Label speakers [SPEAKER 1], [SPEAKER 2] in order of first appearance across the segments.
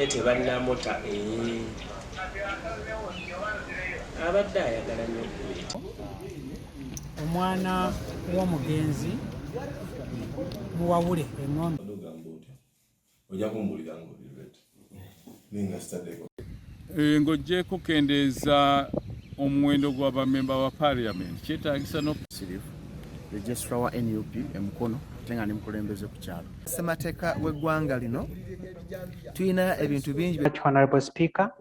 [SPEAKER 1] tebannamota abadde ayagala nnyo okubeeta
[SPEAKER 2] omwana w'omugenzi muwabule eng'ono
[SPEAKER 3] ojja kumbulira ng'olirete ninga sitaddeko
[SPEAKER 4] ng'oggyeko kendeeza omuwendo gw'abamemba wa parliament kyetaagisa
[SPEAKER 5] n'okusirifu registra wa NUP emukono ate nga ne mukulembeze ku kyalo
[SPEAKER 6] ssemateeka w'eggwanga lino tulina ebintu bingi.
[SPEAKER 2] Honorable Speaker,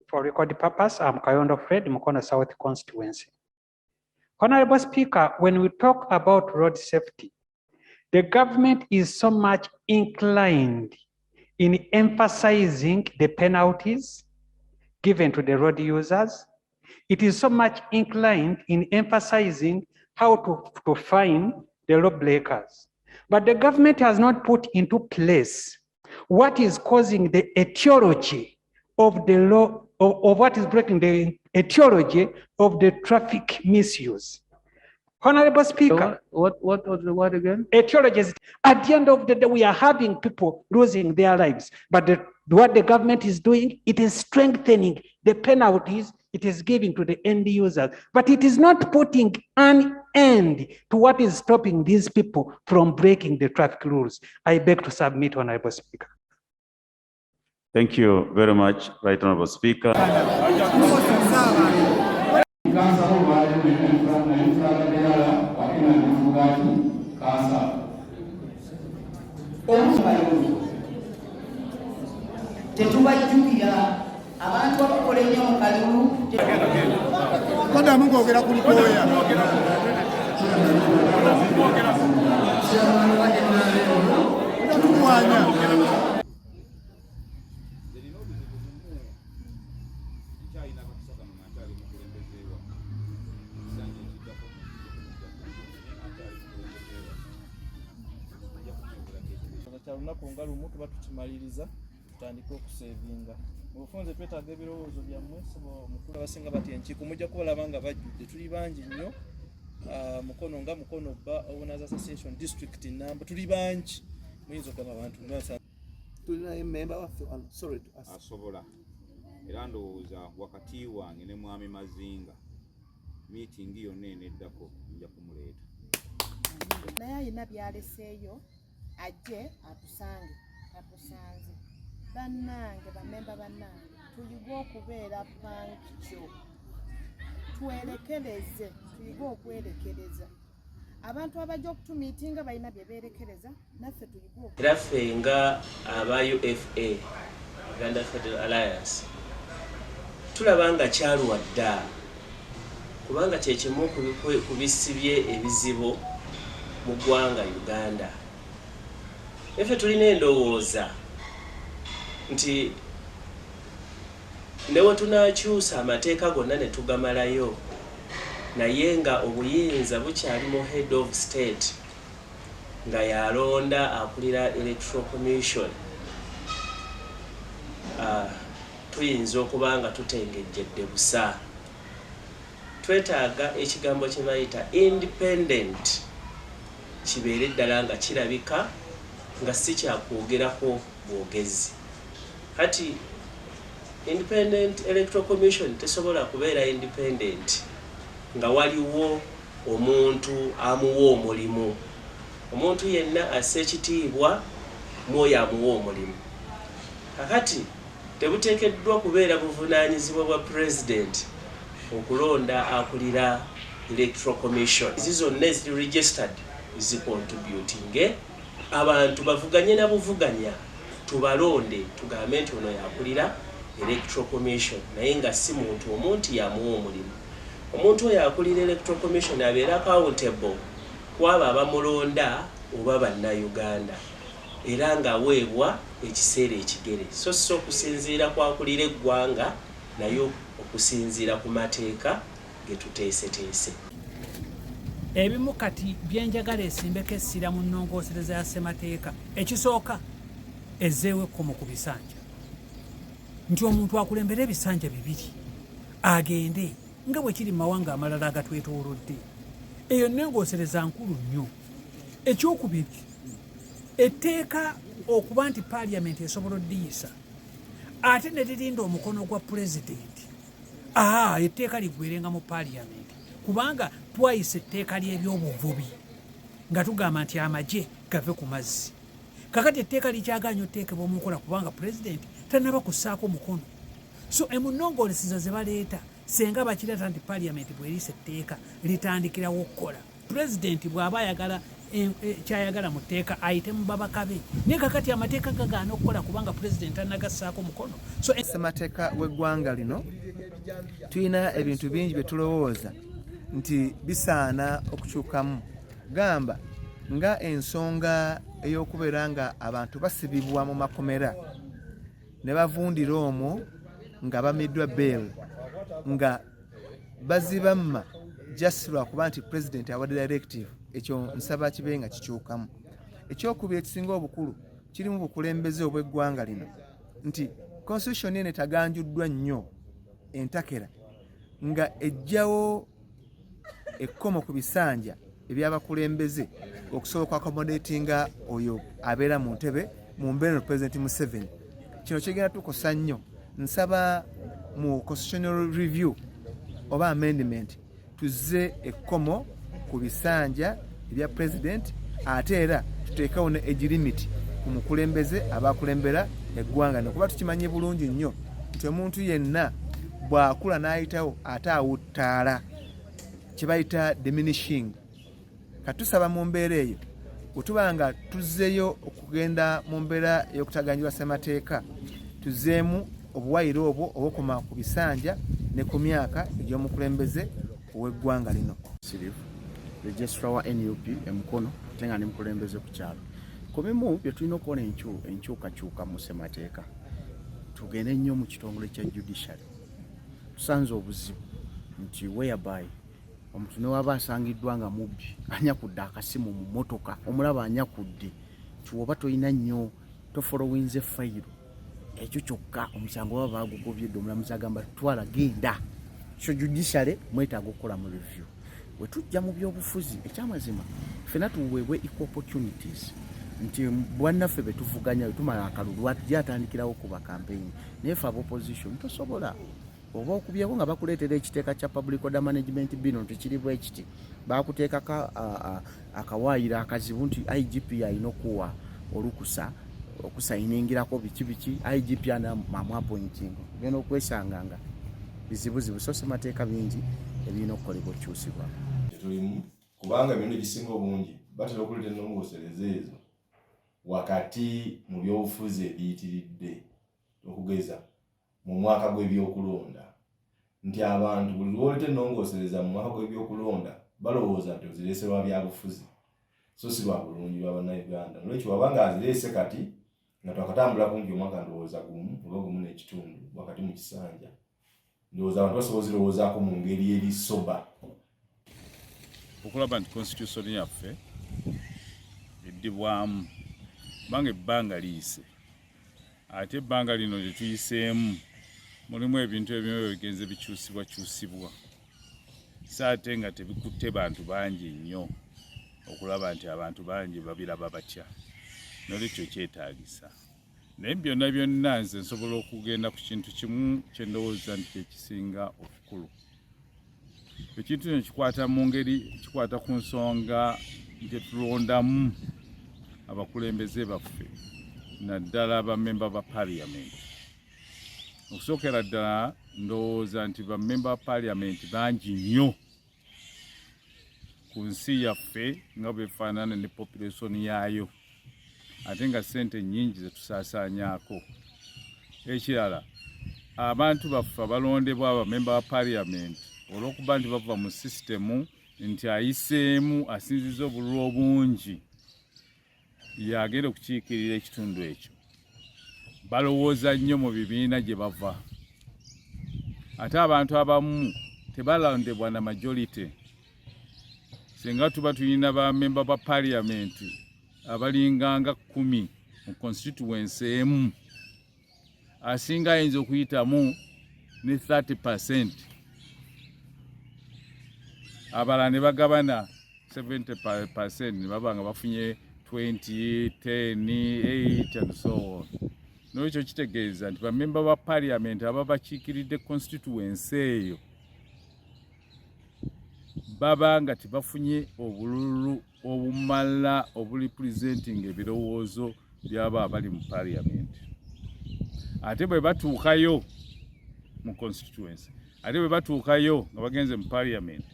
[SPEAKER 2] for record purpose, I'm Kayondo Fred, Mukono South constituency. Honorable Speaker, when we talk about road safety, the government is so much inclined in emphasizing the penalties given to the road users. It is so much inclined in emphasizing how to fine the lawbreakers. But the government has not put into place what is causing the etiology of the law, of what is breaking the etiology of the traffic misuse. Honorable Speaker.
[SPEAKER 5] What was the word again?
[SPEAKER 2] Etiologies. At the end of the day, we are having people losing their lives. But what the government is doing, it is strengthening the penalties it is giving to the end users. But it is not putting an end to what is stopping these people from breaking the traffic rules. I beg to submit, Honorable Speaker.
[SPEAKER 7] Thank you very much, Right Honorable Speaker.
[SPEAKER 8] tetubajjukira abantu abakola ennyo mu kalulu
[SPEAKER 6] Madamu ng'ogera ku lukooya.
[SPEAKER 9] Lunaku nga lumu tuba tukimaliriza tutandika okusevinga obufunze twetaaga ebirowoozo byammwe mukulu abasinga bati enkiiko mujja kubalaba nga bajjudde tuli bangi nnyo mukono nga mukono bba owners association district namba tuli bangi muyinza okugamba abantu
[SPEAKER 6] Tulina member waffe sorry
[SPEAKER 10] asobola era ndowooza wakati wange ne mwami Mazinga meeting yonna eneddako nja kumuleeta
[SPEAKER 11] naye ayina byaleseeyo ajje atusanze bannange bamemba bannange tuyige okubeera pankyo twerekereze tuyige okwerekereza abantu abajja okutumiitinga balina bye beerekereza naffe tuyige
[SPEAKER 1] era ffe nga aba UFA Uganda Federo Alliance tulaba nga kyaluwa dda kubanga kyekimu ku bisibye ebizibu mu ggwanga Uganda. Efe tulina endowooza nti newe tunakyusa amateeka gonna ne tugamalayo naye nga obuyinza bukyali mu head of state nga yalonda akulira electoral commission tuyinza okuba nga tutengejjedde busa. Twetaaga ekigambo kye bayita independent kibeere ddala nga kirabika nga si kyakwogerako bwogezi. Kati independent electoral commission tesobola kubeera independent nga waliwo omuntu amuwa omulimu. Omuntu yenna assa ekitiibwa mwoyo amuwa omulimu. Kakati tebuteekeddwa kubeera buvunaanyizibwa bwa president okulonda akulira electoral commission. Ezi zonna eziri registered zicontributing abantu bavuganye na buvuganya tubalonde tugambe nti ono yakulira electoral commission naye nga si muntu omuntu yamuwa omulimu. Omuntu oyo akulira electoral commission abeera accountable kwaba abamulonda oba bannayuganda era nga aweebwa ekiseera ekigere so si okusinziira kwakulira eggwanga naye okusinziira ku mateeka ge tuteeseteese.
[SPEAKER 2] Ebimu kati byenjagala esimbeko essira mu nnongosereza ya ssemateeka. Ekisooka ezzeewo ekkomo ku bisanja nti omuntu akulembera ebisanja bibiri agende nga bwe kiri mu mawanga amalala agatwetoolodde. Eyo nnongosereza nkulu nnyo. Ekyokubiri etteeka okuba nti paaliyamenti esobola oddiyisa ate ne lirinda omukono gwa pulezidenti etteeka liggwerenga mu paaliyamenti kubanga twayisa etteeka ly'ebyobuvubi nga tugamba nti amagye gave ku mazzi kakati etteeka likyaganya otteekebwa omukola kubanga pulezidenti tanaba kussaako mukono so emunongosereza ze baleeta senga bakireeta nti paaliyamenti bweriisa etteeka litandikirawo okukola pulezidenti bw'aba ayagala kyayagala mu tteeka ayite mu babaka be naye kakati amateeka gagaana okukola kubanga pulezidenti anagassaako mukono so
[SPEAKER 6] ssemateeka w'eggwanga lino tulina ebintu bingi bye tulowooza nti bisaana okukyukamu gamba nga ensonga ey'okubeera nga abantu basibibwa mu makomera ne bavundira omwo nga bamiddwa bail nga bazibamma just lwakuba nti pulezidenti awadde directive ekyo nsaba kibe nga kikyukamu ekyokubiri ekisinga obukulu kirimu bukulembeze obw'eggwanga lino nti constitution eno etaganjuddwa nnyo entakera nga ejjawo ekkomo ku bisanja ebyabakulembeze okusobola accommodatinga oyo abeera mu ntebe mu mbeera President Museveni kino kigenda tukosa nnyo nsaba mu constitutional review oba amendment tuzze ekkomo ku bisanja ebya president ate era tuteekawo ne age limit ku mukulembeze abakulembera eggwanga nokuba tukimanye bulungi nnyo nti omuntu yenna bw'akula n'ayitawo ate awuttaala kye bayita diminishing katusaba mu mbeera eyo bwetuba nga tuzzeeyo okugenda mu mbeera ey'okutaganjibwa ssemateeka tuzzeemu obuwayiro obwo obwokoma ku bisanja ne ku myaka egy'omukulembeze ow'eggwanga lino
[SPEAKER 5] registra wa NUP emukono ate nga ne mukulembeze ku kyalo ku bimu bye tulina okukola enkyukakyuka mu ssemateeka tugende nnyo mu kitongole kya judiciary tusanze obuzibu nti whereby omuntu ne waba asangiddwa nga mubbi anyakudde akasimu mu motoka omulaba anyakudde kiwoba tolina nnyo tofolowinze fayiro ekyo kyokka omusango baba bagugobye omulamuzi agamba twala genda kyo judiciary mwetaaga okukola mu review bwe tujja mu byobufuzi ekyamazima ffena tuweebwe equal opportunities nti bwannaffe be tuvuganya tumala akalulu atujja atandikirawo kuba campaign naye fe opposition tosobola oba okubyeko nga bakuleetera ekiteeka kya public order management bino nti bwe kiti bakuteekako akawaayiro akazibu nti IGP alina okuwa olukusa okusayiningirako biki IGP anamu appointing genda okwesanganga bizibuzibu so ssemateeka bingi ebirina okukolebwa okukyusibwamu
[SPEAKER 3] tetulimu kubanga ebintu ebisinga obungi batera okuleeta enongosereza ezo wakati mu byobufuzi ebiyitiridde okugeza mu mwaka gw'ebyokulonda nti abantu buli lwoleeta enongosereza mu mwaka gw'ebyokulonda balowooza nti ozireese lwa byabufuzi so si lwa bulungi lwa bannayuganda nolwekyo wabanga azireese kati nga twakatambula kumpi omwaka ndowooza gumu oba gumu n'ekitundu wakati mu kisanja ndowooza abantu basobola ozirowoozaako mu ngeri eri soba
[SPEAKER 4] okulaba nti constitution yaffe eddibwamu kubanga ebbanga liyise ate ebbanga lino lye tuyiseemu mulimu ebintu ebimu bigenze bikyusibwakyusibwa saate nga tebikutte bantu bangi nnyo okulaba nti abantu bangi babiraba batya nolwekyo kyetaagisa naye byonna byonna nze nsobola okugenda ku kintu kimu kyendowooza nti kyekisinga obukulu ekintu kino kikwata mu ngeri kikwata ku nsonga nti tulondamu abakulembeze baffe naddala bamemba ba paaliyamenti okusookera ddala ndowooza nti bamemba ba paaliyamenti bangi nnyo ku nsi yaffe nga bwefaanana ne population yaayo ate nga ssente nnyingi zetusaasaanyaako ekirala abantu baffe abalondebwa abamemba ba paaliyamenti olw'okuba nti bava mu sisitemu nti ayiseemu asinziza obululu obungi yagenda okukiikirira ekitundu ekyo balowooza nnyo mu bibiina gye bava ate abantu abamu tebalondebwa na majority singa tuba tulina bamemba ba paaliyamenti abalinganga 10 mu constituency emu asinga ayinza okuyitamu ne 30%, abalala ne bagabana 70%, ne baba nga bafunye 20, 10, 8 and so on. n'ekyo kitegeeza nti bamemba ba parliament aba bakiikiridde constituency eyo baba nga tebafunye obululu obumala oburepresenting ebirowoozo byaba abali mu parliament. Ate bwe batuukayo mu constituency, ate bwe batuukayo nga bagenze mu parliament,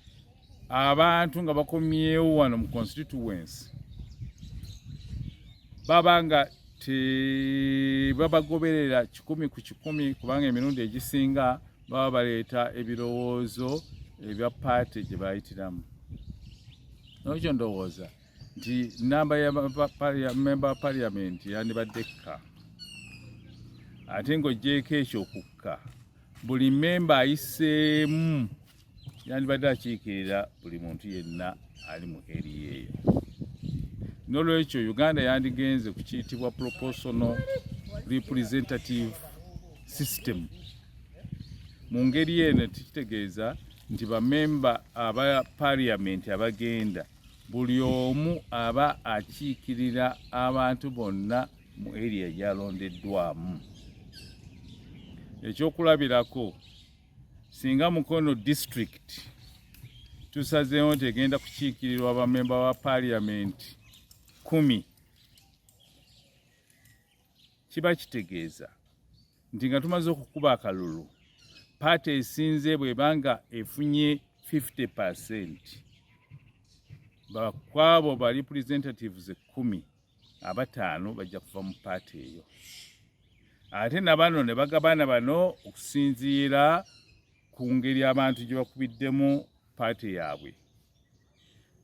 [SPEAKER 4] abantu nga bakomyewo wano mu constituency baba nga tebabagoberera 100 ku 100 kubanga emirundi egisinga baba baleeta ebirowoozo ebya paati gye bayitiramu. N'ekyo ndowooza nti namba ya memba wa parliament yandibadde kka. Ate ng'oggyeko ekyo okukka, buli memba ayiseemu yandibadde akiikirira buli muntu yenna ali mu area eyo. N'olwekyo Uganda yandigenze ku kiyitibwa proportional representative system. Mu ngeri eno kitegeeza nti bamemba aba parliament abagenda buli omu aba akiikirira abantu bonna mu area gyalondeddwamu. Ekyokulabirako, singa Mukono district tusazeewo nti egenda kukiikirirwa bamemba ba parliament 10, kiba kitegeeza nti nga tumaze okukuba akalulu, paati esinze bwebanga efunye 50%, bakwabo ba representatives 10, 5 bajja kuva mu paati eyo. Ate nabano ne bagabana bano okusinziira ku ngeri abantu gye bakubiddemu paati yaabwe.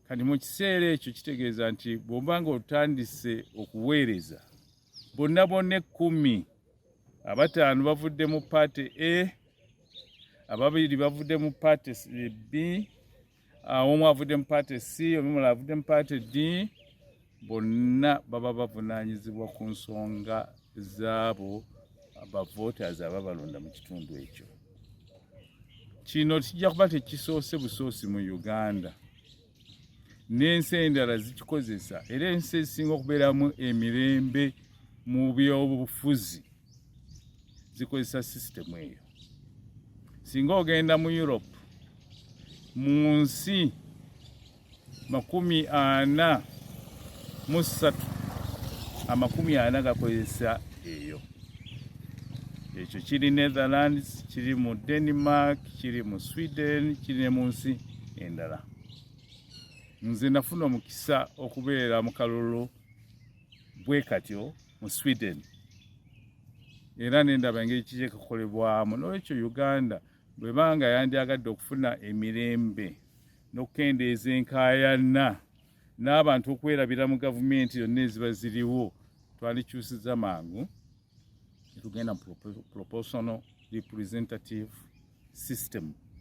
[SPEAKER 4] Kati mu kiseera ekyo kitegeeza nti bw'oba nga otandise okuweereza, bonna 10, 5 bavudde mu paati A, 2 bavudde mu paati B, omu avudde mu paati C, omulala avudde mu paati D, bonna baba bavunaanyizibwa ku nsonga zaabo abavoters ababalonda mu kitundu ekyo. Kino kijja kuba tekisoose busoosi mu Uganda. N'ensi endala zikikozesa, era ensi ezisinga okubeeramu emirembe mu byobufuzi zikozesa sisitemu eyo. Singa ogenda mu Europe, mu nsi 43, 40 gakozesa eyo. Ekyo kiri Netherlands, kiri mu Denmark, kiri mu Sweden, kiri mu nsi endala. Nze nafuna omukisa okubeera mu kalulu bwe katyo mu Sweden. Era nendaba engeri kikakolebwamu. N'ekyo Uganda bwebanga yandyagadde okufuna emirembe n'okukendeeza enkaayana n'abantu okwerabira mu gavumenti yonna eziba ziriwo, twandikyusiza mangu tugenda mu proportional representative system.